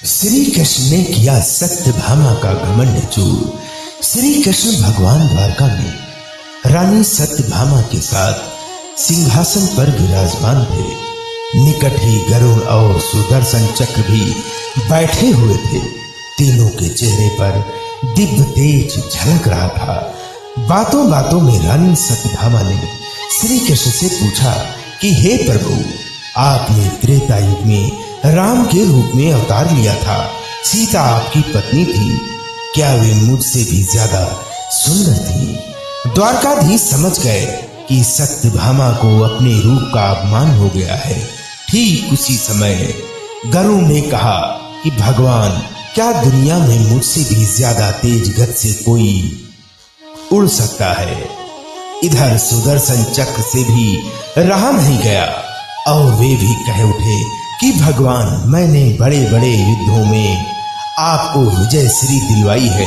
श्री कृष्ण ने किया सत्यभामा का घमंड चूर। श्री कृष्ण भगवान द्वारका में रानी सत्यभामा के साथ सिंहासन पर विराजमान थे। निकट ही गरुड़ और सुदर्शन चक्र भी बैठे हुए थे। तीनों के चेहरे पर दिव्य तेज झलक रहा था। बातों बातों में रानी सत्यभामा ने श्री कृष्ण से पूछा कि हे प्रभु, आपने त्रेता युग में राम के रूप में अवतार लिया था। सीता आपकी पत्नी थी, क्या वे मुझसे भी ज्यादा सुंदर थी? द्वारकाधीश समझ गए कि सत्यभामा को अपने रूप का अपमान हो गया है। ठीक उसी समय गरुड़ ने कहा कि भगवान, क्या दुनिया में मुझसे भी ज्यादा तेज गति से कोई उड़ सकता है? इधर सुदर्शन चक्र से भी रहा नहीं गया और वे भी कह उठे कि भगवान, मैंने बड़े बड़े युद्धों में आपको विजय श्री दिलवाई है,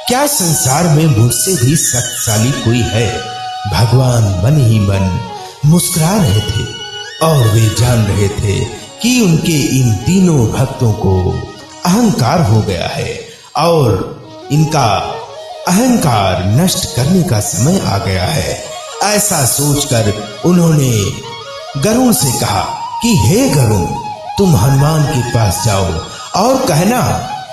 क्या संसार में मुझसे भी शक्तिशाली कोई है? भगवान मन ही मन मुस्कुरा रहे थे और वे जान रहे थे कि उनके इन तीनों भक्तों को अहंकार हो गया है और इनका अहंकार नष्ट करने का समय आ गया है। ऐसा सोचकर उन्होंने गरुड़ से कहा कि हे गरुड़, तुम हनुमान के पास जाओ और कहना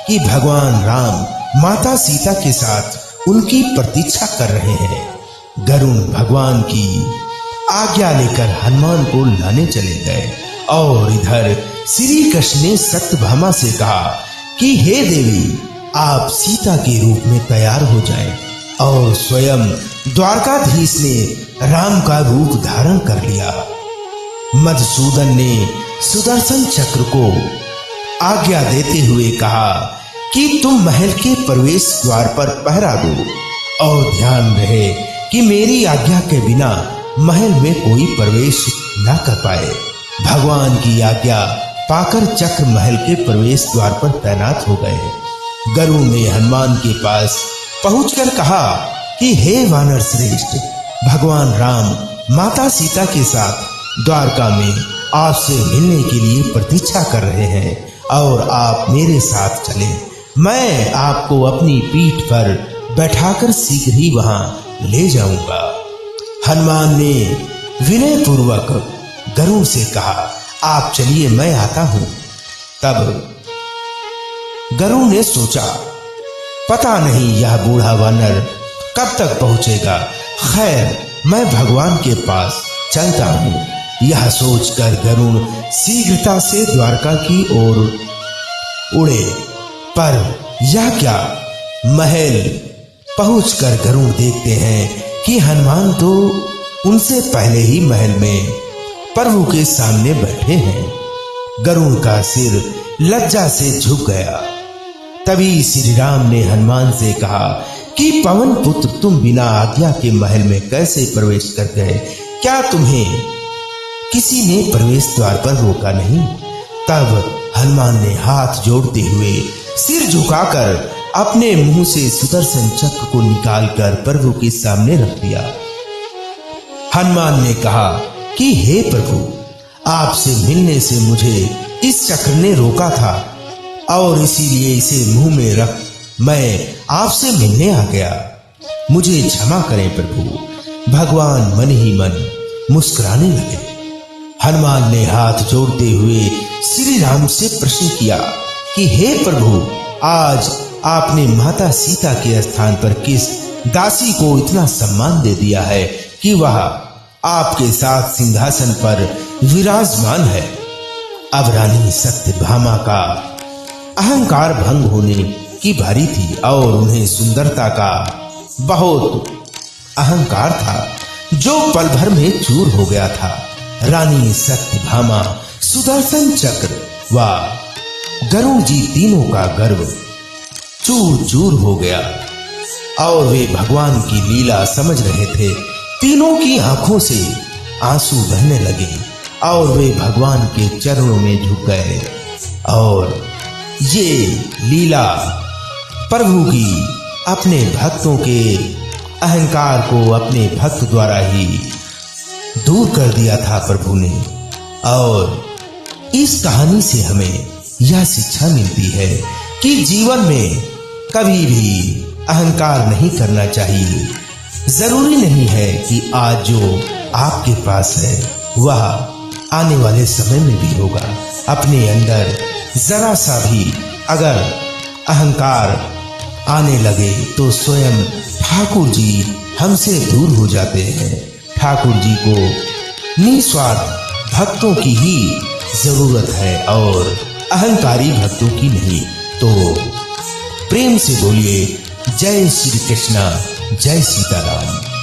कि भगवान राम माता सीता के साथ उनकी प्रतीक्षा कर रहे हैं। गरुड़ भगवान की आज्ञा लेकर हनुमान को लाने चले गए और इधर श्री कृष्ण ने सत्यभामा से कहा कि हे देवी, आप सीता के रूप में तैयार हो जाएं। और स्वयं द्वारकाधीश ने राम का रूप धारण कर लिया। मधुसूदन ने सुदर्शन चक्र को आज्ञा देते हुए कहा कि तुम महल के प्रवेश द्वार पर पहरा दो और ध्यान रहे कि मेरी आज्ञा के बिना महल में कोई प्रवेश न कर पाए। भगवान की आज्ञा पाकर चक्र महल के प्रवेश द्वार पर तैनात हो गए। गरुड़ ने हनुमान के पास पहुंचकर कहा कि हे वानर श्रेष्ठ, भगवान राम माता सीता के साथ द्वारका में आपसे मिलने के लिए प्रतीक्षा कर रहे हैं और आप मेरे साथ चलें। मैं आपको अपनी पीठ पर बैठाकर शीघ्र ही वहां ले जाऊंगा। हनुमान ने विनय पूर्वक गरुड़ से कहा, आप चलिए, मैं आता हूं। तब गरुड़ ने सोचा, पता नहीं यह बूढ़ा वानर कब तक पहुंचेगा। खैर, मैं भगवान के पास चलता हूं। यह सोचकर गरुड़ शीघ्रता से द्वारका की ओर उड़े। पर यह क्या, महल पहुंचकर गरुड़ देखते हैं कि हनुमान तो उनसे पहले ही महल में प्रभु के सामने बैठे हैं। गरुड़ का सिर लज्जा से झुक गया। तभी श्री राम ने हनुमान से कहा कि पवन पुत्र, तुम बिना आज्ञा के महल में कैसे प्रवेश कर गए? क्या तुम्हें किसी ने प्रवेश द्वार पर रोका नहीं? तब हनुमान ने हाथ जोड़ते हुए सिर झुकाकर अपने मुंह से सुदर्शन चक्र को निकालकर प्रभु के सामने रख दिया। हनुमान ने कहा कि हे प्रभु, आपसे मिलने से मुझे इस चक्र ने रोका था और इसीलिए इसे मुंह में रख मैं आपसे मिलने आ गया। मुझे क्षमा करें प्रभु। भगवान मन ही मन मुस्कुराने लगे। हनुमान ने हाथ जोड़ते हुए श्री राम से प्रश्न किया कि हे प्रभु, आज आपने माता सीता के स्थान पर किस दासी को इतना सम्मान दे दिया है कि वह आपके साथ सिंहासन पर विराजमान है? अब रानी सत्यभामा का अहंकार भंग होने की बारी थी और उन्हें सुंदरता का बहुत अहंकार था, जो पल भर में चूर हो गया था। रानी सत्यभामा, सुदर्शन चक्र व गरुड़ जी तीनों का गर्व चूर चूर हो गया और वे भगवान की लीला समझ रहे थे। तीनों की आंखों से आंसू बहने लगे और वे भगवान के चरणों में झुक गए और ये लीला प्रभु की अपने भक्तों के अहंकार को अपने भक्त द्वारा ही दूर कर दिया था प्रभु ने। और इस कहानी से हमें यह शिक्षा मिलती है कि जीवन में कभी भी अहंकार नहीं करना चाहिए। जरूरी नहीं है कि आज जो आपके पास है वह आने वाले समय में भी होगा। अपने अंदर जरा सा भी अगर अहंकार आने लगे तो स्वयं ठाकुर जी हमसे दूर हो जाते हैं। ठाकुर जी को निस्वार्थ भक्तों की ही जरूरत है और अहंकारी भक्तों की नहीं। तो प्रेम से बोलिए जय श्री कृष्णा, जय सीताराम।